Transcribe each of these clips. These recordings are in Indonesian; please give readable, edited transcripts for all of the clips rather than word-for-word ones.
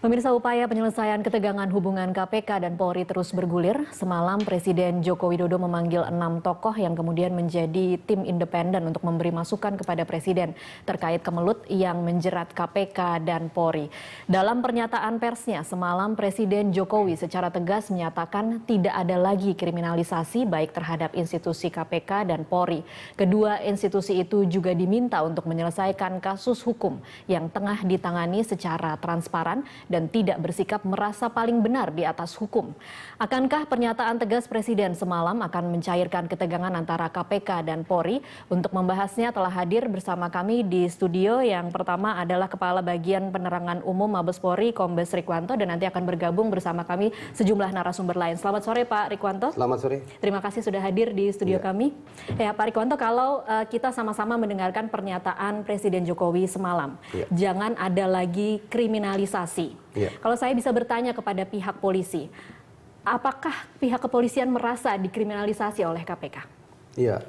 Pemirsa, upaya penyelesaian ketegangan hubungan KPK dan Polri terus bergulir. Semalam Presiden Joko Widodo memanggil 6 tokoh yang kemudian menjadi tim independen untuk memberi masukan kepada Presiden terkait kemelut yang menjerat KPK dan Polri. Dalam pernyataan persnya semalam, Presiden Jokowi secara tegas menyatakan tidak ada lagi kriminalisasi baik terhadap institusi KPK dan Polri. Kedua institusi itu juga diminta untuk menyelesaikan kasus hukum yang tengah ditangani secara transparan dan tidak bersikap merasa paling benar di atas hukum. Akankah pernyataan tegas Presiden semalam akan mencairkan ketegangan antara KPK dan Polri? Untuk membahasnya telah hadir bersama kami di studio. Yang pertama adalah Kepala Bagian Penerangan Umum Mabes Polri, Kombes Rikwanto, dan nanti akan bergabung bersama kami sejumlah narasumber lain. Selamat sore Pak Rikwanto. Selamat sore. Terima kasih sudah hadir di studio kami. Ya Pak Rikwanto, kalau kita sama-sama mendengarkan pernyataan Presiden Jokowi semalam, jangan ada lagi kriminalisasi. Kalau saya bisa bertanya kepada pihak polisi, apakah pihak kepolisian merasa dikriminalisasi oleh KPK? Iya,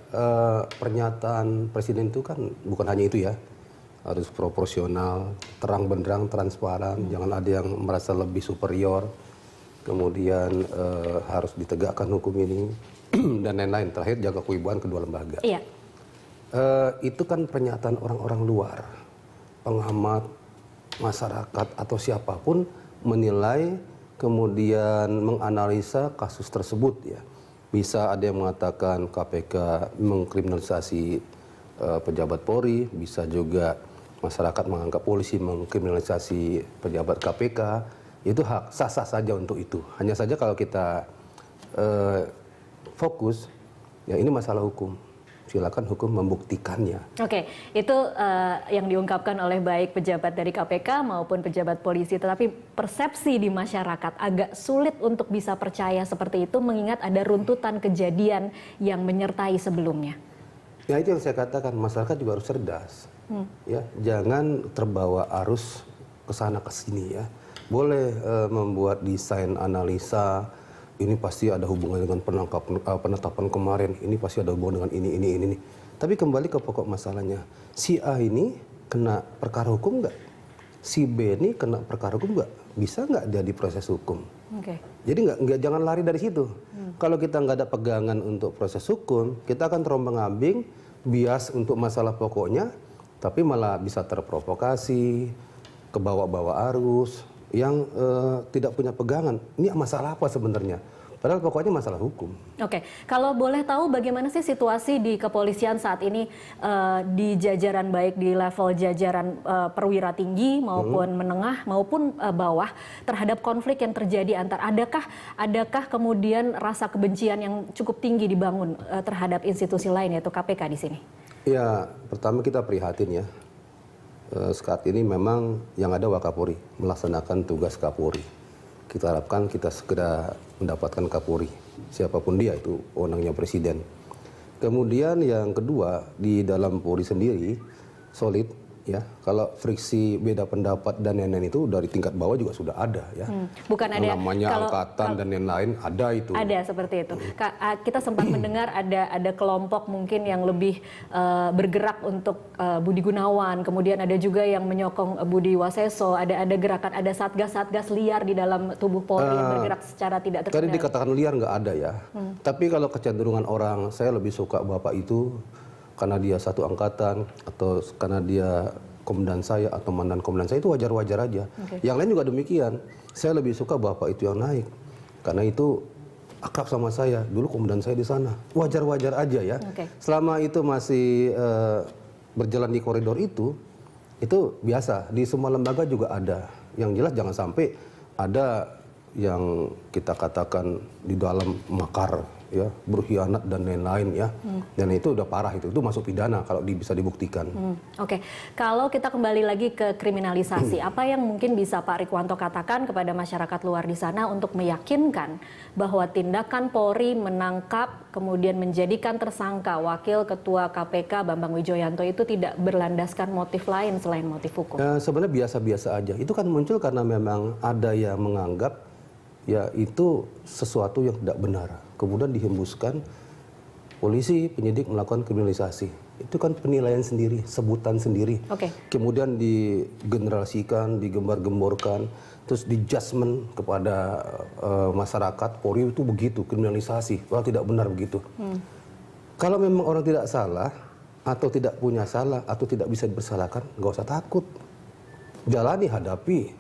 pernyataan Presiden itu kan bukan hanya itu ya, harus proporsional, terang benderang, transparan, jangan ada yang merasa lebih superior, kemudian harus ditegakkan hukum ini, dan lain-lain. Terakhir, jaga kewibawaan kedua lembaga. Iya. Itu kan pernyataan orang-orang luar, pengamat, masyarakat atau siapapun menilai kemudian menganalisa kasus tersebut ya. Bisa ada yang mengatakan KPK mengkriminalisasi pejabat Polri, bisa juga masyarakat menganggap polisi mengkriminalisasi pejabat KPK. Itu hak sah-sah saja untuk itu. Hanya saja kalau kita fokus ya ini masalah hukum. Silakan hukum membuktikannya. Oke, itu yang diungkapkan oleh baik pejabat dari KPK maupun pejabat polisi. Tetapi persepsi di masyarakat agak sulit untuk bisa percaya seperti itu mengingat ada runtutan kejadian yang menyertai sebelumnya. Ya itu yang saya katakan, masyarakat juga harus cerdas. Ya, jangan terbawa arus ke sana ke sini ya. Boleh membuat desain analisa. Ini pasti ada hubungan dengan penetapan kemarin, ini pasti ada hubungan dengan ini. Tapi kembali ke pokok masalahnya, si A ini kena perkara hukum nggak? Si B ini kena perkara hukum nggak? Bisa nggak dia diproses hukum? Jadi jangan lari dari situ. Kalau kita nggak ada pegangan untuk proses hukum, kita akan terombang-ambing, bias untuk masalah pokoknya, tapi malah bisa terprovokasi, kebawa-bawa arus, yang tidak punya pegangan. Ini masalah apa sebenarnya? Padahal pokoknya masalah hukum. Oke, kalau boleh tahu bagaimana sih situasi di kepolisian saat ini di jajaran baik di level jajaran perwira tinggi maupun menengah maupun bawah terhadap konflik yang terjadi adakah kemudian rasa kebencian yang cukup tinggi dibangun terhadap institusi lain yaitu KPK di sini? Ya, pertama kita prihatin ya. Saat ini memang yang ada Wakapolri melaksanakan tugas Kapolri. Kita harapkan kita segera mendapatkan Kapolri, siapapun dia, itu wewenangnya Presiden. Kemudian yang kedua, di dalam Polri sendiri solid ya. Kalau friksi beda pendapat dan lain-lain itu dari tingkat bawah juga sudah ada ya. Bukan ada namanya angkatan dan lain-lain, ada itu. Ada seperti itu. Kita sempat mendengar ada kelompok mungkin yang lebih bergerak untuk Budi Gunawan, kemudian ada juga yang menyokong Budi Waseso, ada gerakan, ada satgas-satgas liar di dalam tubuh Polri yang bergerak secara tidak terkendali. Tadi dikatakan liar nggak ada ya. Tapi kalau kecenderungan orang, saya lebih suka Bapak itu karena dia satu angkatan atau karena dia komandan saya atau mantan komandan saya, itu wajar-wajar aja. Yang lain juga demikian. Saya lebih suka Bapak itu yang naik karena itu akrab sama saya. Dulu komandan saya di sana. Wajar-wajar aja ya. Selama itu masih berjalan di koridor itu biasa. Di semua lembaga juga ada. Yang jelas jangan sampai ada yang kita katakan di dalam makar ya, berkhianat dan lain-lain ya. Dan itu udah parah, itu masuk pidana kalau bisa dibuktikan. Oke, kalau kita kembali lagi ke kriminalisasi, apa yang mungkin bisa Pak Rikwanto katakan kepada masyarakat luar di sana untuk meyakinkan bahwa tindakan Polri menangkap kemudian menjadikan tersangka Wakil Ketua KPK Bambang Wijoyanto itu tidak berlandaskan motif lain selain motif hukum? Sebenarnya biasa-biasa aja. Itu kan muncul karena memang ada yang menganggap ya itu sesuatu yang tidak benar. Kemudian dihembuskan polisi, penyidik melakukan kriminalisasi. Itu kan penilaian sendiri, sebutan sendiri. Oke. Kemudian digenerasikan, digembar-gemborkan, terus di judgment kepada masyarakat. Polri itu begitu, kriminalisasi. Wah, tidak benar begitu. Kalau memang orang tidak salah, atau tidak punya salah, atau tidak bisa dipersalahkan, nggak usah takut. Jalani, hadapi.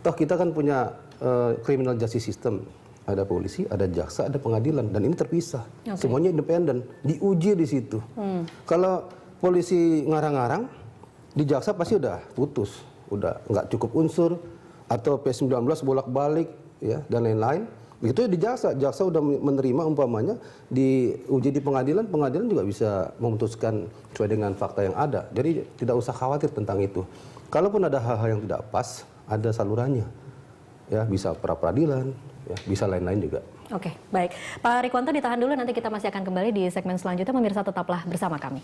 Toh kita kan punya criminal justice system. Ada polisi, ada jaksa, ada pengadilan, dan ini terpisah. Semuanya independen, diuji di situ. Kalau polisi ngarang-ngarang, di jaksa pasti udah putus, udah nggak cukup unsur, atau P19 bolak-balik, ya, dan lain-lain. Begitu di jaksa udah menerima umpamanya, diuji di pengadilan, pengadilan juga bisa memutuskan sesuai dengan fakta yang ada. Jadi tidak usah khawatir tentang itu. Kalaupun ada hal-hal yang tidak pas, ada salurannya. Ya, bisa pra-peradilan, ya, bisa lain-lain juga. Oke, baik. Pak Rikwanto ditahan dulu, nanti kita masih akan kembali di segmen selanjutnya. Pemirsa tetaplah bersama kami.